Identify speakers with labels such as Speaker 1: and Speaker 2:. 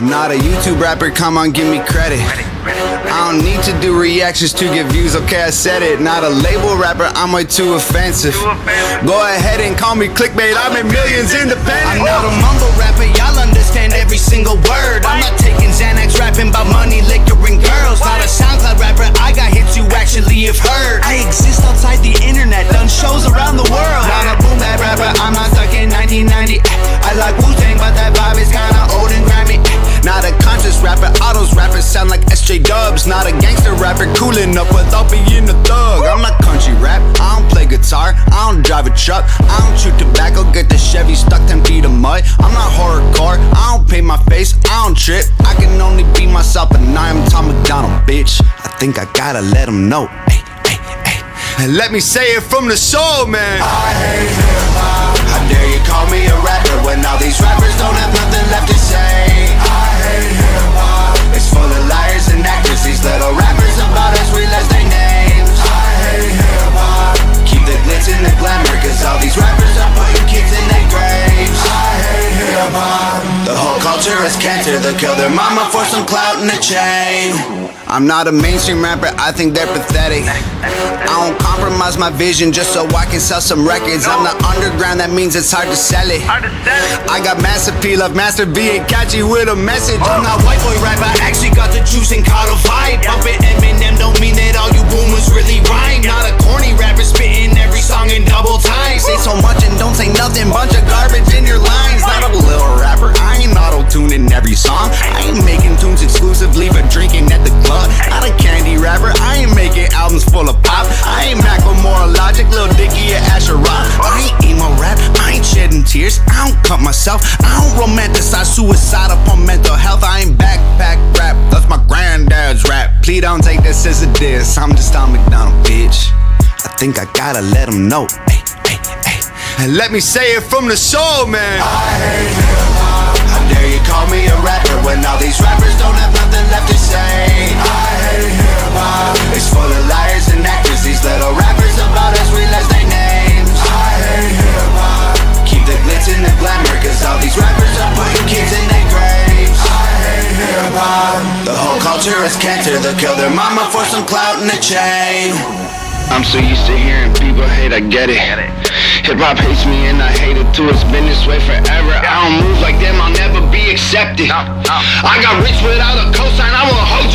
Speaker 1: I'm not a YouTube rapper, come on, give me credit. I don't need to do reactions to get views, okay, I said it. Not a label rapper, I'm way too offensive. Go ahead and call me clickbait, I made millions independent.
Speaker 2: I'm not a mumble rapper, y'all understand every single word. I'm not taking Xanax, rapping about money, liquor, and girls. Not a SoundCloud rapper, I got hits you actually have heard. I exist outside the internet, done shows around the world. Not a boom bap rapper, I'm not stuck in 1990. I like Wu-Tang, but that vibe is kinda old and grimy.
Speaker 1: Not a conscious rapper, all those rappers sound like SJ Dubs. Not a gangster rapper, cooling up without being a thug. I'm not country rap, I don't play guitar, I don't drive a truck, I don't chew tobacco, get the Chevy stuck 10 feet of mud. I'm not horrorcore, I don't paint my face, I don't trip. I can only be myself and I am Tom McDonald, bitch. I think I gotta let them know. Ay, ay, ay. And let me say it from the soul, man.
Speaker 2: I hate hip-hop. How dare you call me a rapper when all these rappers don't have nothing left to say. I hate hip-hop. It's full of liars and actors. These little rappers about us, we less their names. I hate hip-hop. Keep the glitz and the glamour, cause all these rappers are putting kids in their graves. I hate hip-hop. The whole culture is cancer. They'll kill their mama for some clout and a chain.
Speaker 1: I'm not a mainstream rapper, I think they're pathetic. I don't compromise my vision just so I can sell some records. I'm the underground, that means it's hard to sell it. I got mass appeal of Master V and catchy with a message.
Speaker 2: I'm not white boy rapper, I actually got the juice and caught a vibe. Bumpin' Eminem don't mean that all you boomers really rhyme. Not a corny rapper spitting every song in double time.
Speaker 1: Say so much and don't say nothing, bunch of garbage in your lines. Not a little rapper, I ain't auto-tuning every song. I ain't making tunes exclusively for drinking at the club. Not a candy rapper, I ain't making albums full of pop. I ain't Macklemore, Logic, Lil Dicky, or Asher Rock. I ain't emo rap, I ain't shedding tears, I don't cut myself. I don't romanticize suicide upon mental health. I ain't backpack rap, that's my granddad's rap. Please don't take this as a diss, I'm just Tom McDonald, bitch. I think I gotta let them know. Ay, ay, ay. And let me say it from the soul, man.
Speaker 2: I hate hip-hop. How dare you call me a rapper when all these rappers don't have nothing left to say. I hate hip-hop. It's full of liars and actors. These little rappers about us, we less their names. I hate hip-hop. Keep the glitz and the glamour, cause all these rappers are putting kids in their graves. I hate hip-hop. The whole culture is cancer. They'll kill their mama for some clout and a chain.
Speaker 3: I'm so used to hearing people hate, I get it. Hip-hop hates me and I hate it too. It's been this way forever. I don't move like them, I'll never be accepted. I got rich without a cosign, I will host